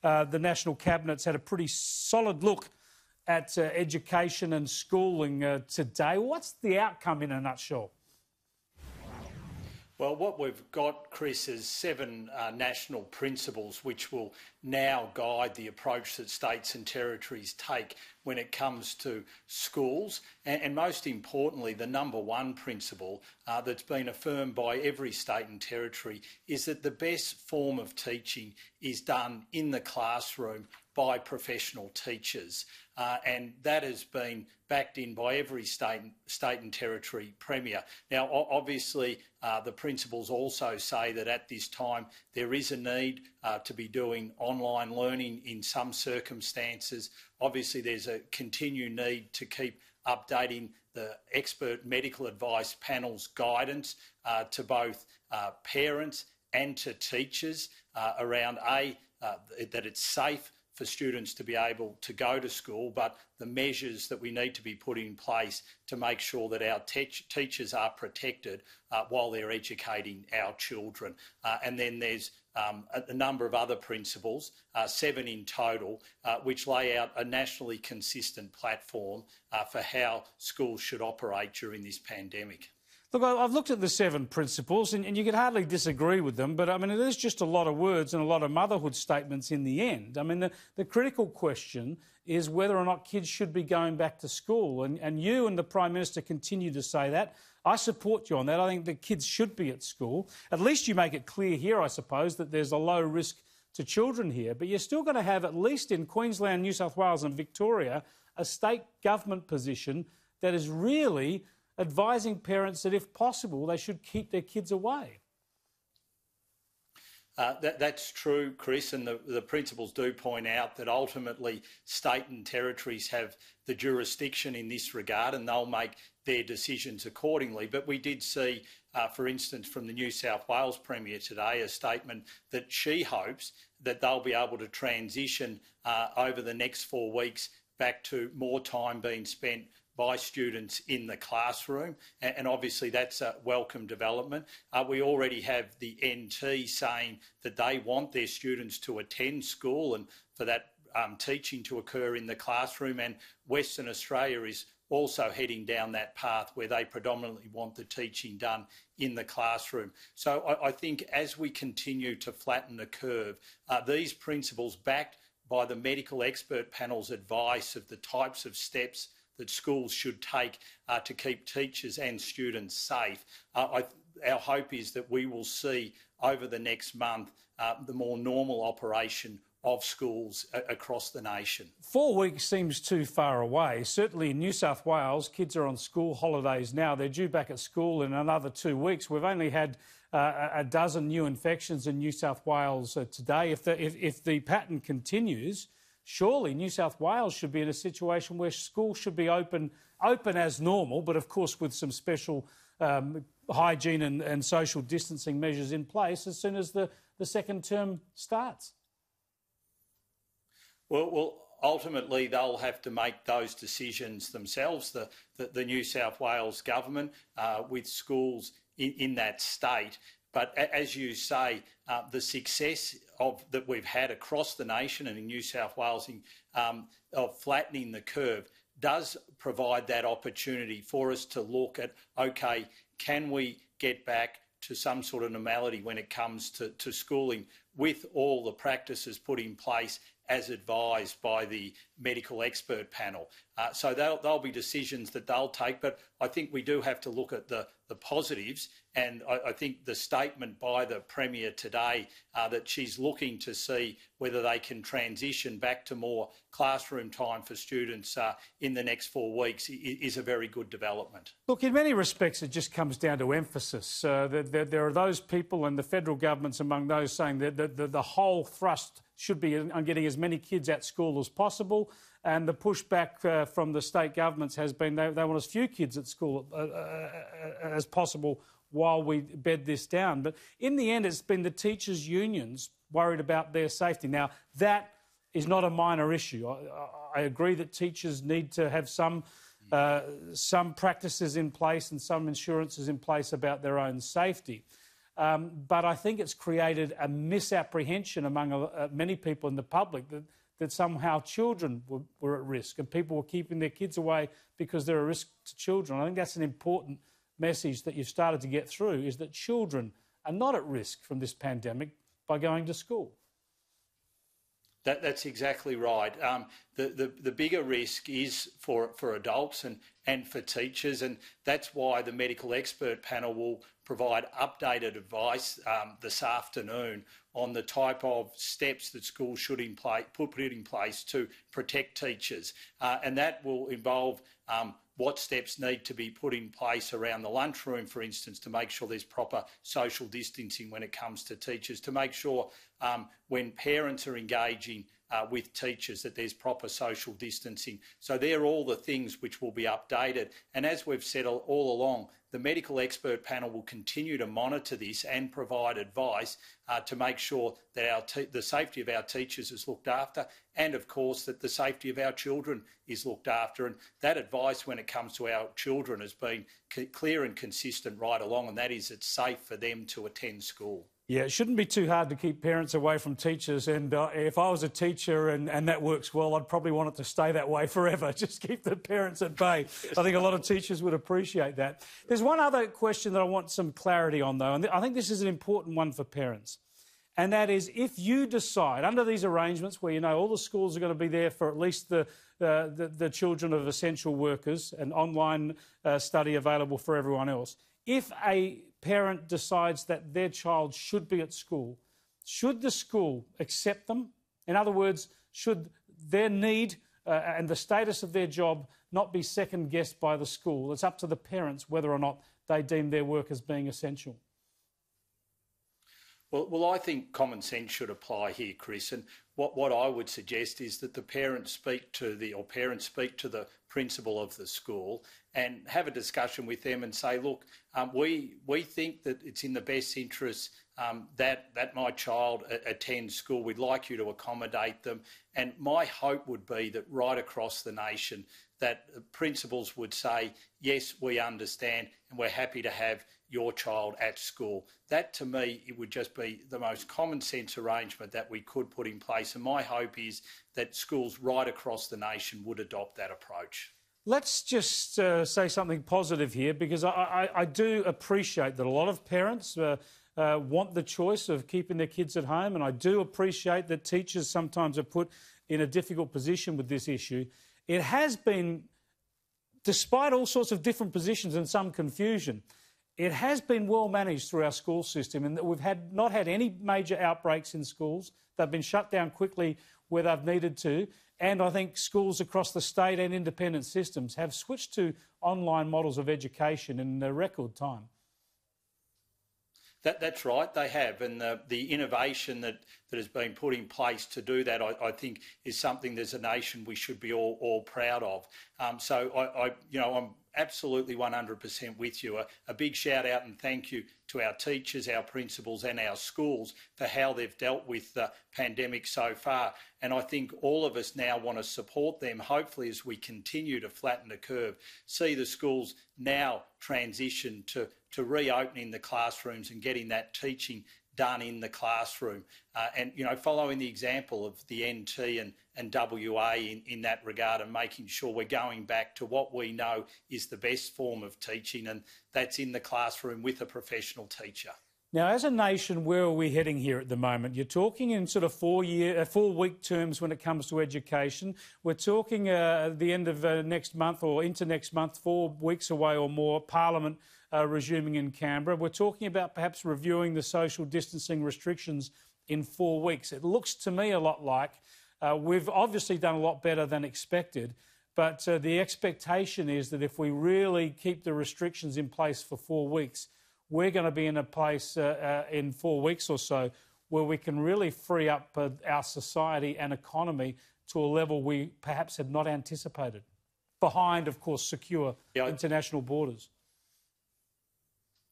the National Cabinet's had a pretty solid look at education and schooling today. What's the outcome in a nutshell? Well, what we've got, Chris, is 7 national principles which will now guide the approach that states and territories take when it comes to schools. And most importantly, the number one principle that's been affirmed by every state and territory is that the best form of teaching is done in the classroom by professional teachers. And that has been backed in by every state and territory premier. Now, obviously, the principles also say that at this time there is a need to be doing online learning in some circumstances. Obviously, there's a continued need to keep updating the expert medical advice panel's guidance to both parents and to teachers around that it's safe for students to be able to go to school, but the measures that we need to be put in place to make sure that our teachers are protected while they're educating our children. And then there's a number of other principles, 7 in total, which lay out a nationally consistent platform for how schools should operate during this pandemic. Look, I've looked at the 7 principles and you could hardly disagree with them, but I mean, it is just a lot of words and a lot of motherhood statements in the end. I mean, the critical question is whether or not kids should be going back to school. And you and the Prime Minister continue to say that. I support you on that. I think the kids should be at school. At least you make it clear here, I suppose, that there's a low risk to children here. But you're still going to have, at least in Queensland, New South Wales and Victoria, a state government position that is really advising parents that, if possible, they should keep their kids away. That's true, Chris, and the principles do point out that ultimately state and territories have the jurisdiction in this regard and they'll make their decisions accordingly. But we did see, for instance, from the New South Wales Premier today, a statement that she hopes that they'll be able to transition over the next 4 weeks back to more time being spent by students in the classroom, and obviously that's a welcome development. We already have the NT saying that they want their students to attend school and for that teaching to occur in the classroom, and Western Australia is also heading down that path where they predominantly want the teaching done in the classroom. So I think as we continue to flatten the curve, these principles backed by the medical expert panel's advice of the types of steps that schools should take to keep teachers and students safe. Our hope is that we will see over the next month the more normal operation of schools across the nation. 4 weeks seems too far away. Certainly in New South Wales, kids are on school holidays now. They're due back at school in another 2 weeks. We've only had a dozen new infections in New South Wales today. If the pattern continues, surely New South Wales should be in a situation where schools should be open as normal, but of course with some special hygiene and social distancing measures in place as soon as the second term starts. Well, ultimately they'll have to make those decisions themselves, the New South Wales government, with schools in that state. But as you say, the success that we've had across the nation and in New South Wales of flattening the curve does provide that opportunity for us to look at, OK, can we get back to some sort of normality when it comes to schooling with all the practices put in place as advised by the medical expert panel. So there'll be decisions that they'll take, but I think we do have to look at the positives, and I think the statement by the Premier today that she's looking to see whether they can transition back to more classroom time for students in the next 4 weeks is a very good development. Look, in many respects, it just comes down to emphasis. There are those people, and the federal government's among those, saying that the whole thrust should be on getting as many kids at school as possible, and the pushback from the state governments has been they want as few kids at school as possible while we bed this down. But in the end, it's been the teachers' unions worried about their safety. Now, that is not a minor issue. I agree that teachers need to have some practices in place and some insurances in place about their own safety. But I think it's created a misapprehension among many people in the public that somehow children were at risk and people were keeping their kids away because they're a risk to children. I think that's an important message that you've started to get through, is that children are not at risk from this pandemic by going to school. That's exactly right. The bigger risk is for adults and for teachers, and that's why the medical expert panel will provide updated advice this afternoon on the type of steps that schools should put in place to protect teachers. And that will involve what steps need to be put in place around the lunchroom, for instance, to make sure there's proper social distancing when it comes to teachers, to make sure when parents are engaging with teachers that there's proper social distancing. So they're all the things which will be updated. And as we've said all along, the medical expert panel will continue to monitor this and provide advice to make sure that the safety of our teachers is looked after, and of course that the safety of our children is looked after. And that advice when it comes to our children has been clear and consistent right along, and that is it's safe for them to attend school. Yeah, it shouldn't be too hard to keep parents away from teachers. And if I was a teacher and that works well, I'd probably want it to stay that way forever. Just keep the parents at bay. I think a lot of teachers would appreciate that. There's one other question that I want some clarity on, though, and I think this is an important one for parents. And that is, if you decide, under these arrangements where you know all the schools are going to be there for at least the children of essential workers, and online study available for everyone else, if a parent decides that their child should be at school, should the school accept them? In other words, should their need and the status of their job not be second-guessed by the school? It's up to the parents whether or not they deem their work as being essential. Well, I think common sense should apply here, Chris. And what I would suggest is that the parents speak to the principal of the school and have a discussion with them and say, look, we think that it's in the best interest that my child attends school. We'd like you to accommodate them. And my hope would be that right across the nation that principals would say, yes, we understand and we're happy to have your child at school. That, to me, it would just be the most common sense arrangement that we could put in place. And my hope is that schools right across the nation would adopt that approach. Let's just say something positive here, because I do appreciate that a lot of parents want the choice of keeping their kids at home, and I do appreciate that teachers sometimes are put in a difficult position with this issue. It has been, despite all sorts of different positions and some confusion, it has been well managed through our school system in that we've not had any major outbreaks in schools. They've been shut down quickly where they've needed to. And I think schools across the state and independent systems have switched to online models of education in a record time. That's right, they have, and the innovation that has been put in place to do that, I think, is something as a nation we should be all proud of. So I'm absolutely 100% with you. A big shout out and thank you to our teachers, our principals and our schools for how they've dealt with the pandemic so far. And I think all of us now want to support them, hopefully, as we continue to flatten the curve, see the schools now transition to reopening the classrooms and getting that teaching done in the classroom. And, following the example of the NT and WA in that regard, and making sure we're going back to what we know is the best form of teaching, and that's in the classroom with a professional teacher. Now, as a nation, where are we heading here at the moment? You're talking in sort of 4-week terms when it comes to education. We're talking at the end of next month or into next month, 4 weeks away or more, Parliament resuming in Canberra. We're talking about perhaps reviewing the social distancing restrictions in 4 weeks. It looks to me a lot like we've obviously done a lot better than expected, but the expectation is that if we really keep the restrictions in place for 4 weeks, we're going to be in a place in 4 weeks or so where we can really free up our society and economy to a level we perhaps had not anticipated, behind, of course, secure international borders.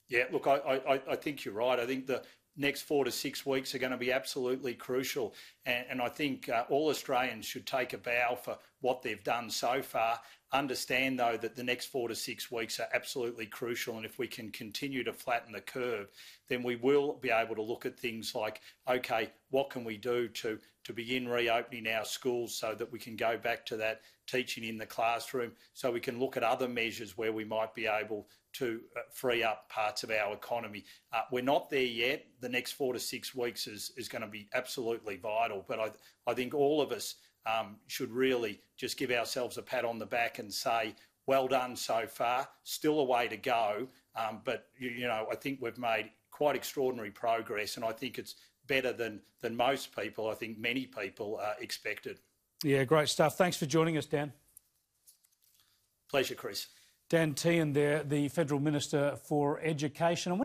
Yeah, look, I think you're right. I think next 4 to 6 weeks are going to be absolutely crucial. And I think all Australians should take a bow for what they've done so far. Understand, though, that the next 4 to 6 weeks are absolutely crucial. And if we can continue to flatten the curve, then we will be able to look at things like, OK, what can we do to begin reopening our schools so that we can go back to that teaching in the classroom, so we can look at other measures where we might be able to free up parts of our economy. We're not there yet. The next 4 to 6 weeks is going to be absolutely vital. But I think all of us should really just give ourselves a pat on the back and say, well done so far, still a way to go. But, I think we've made quite extraordinary progress, and I think it's better than most people, I think many people expected. Yeah, great stuff. Thanks for joining us, Dan. Pleasure, Chris. Dan Tehan there, the Federal Minister for Education.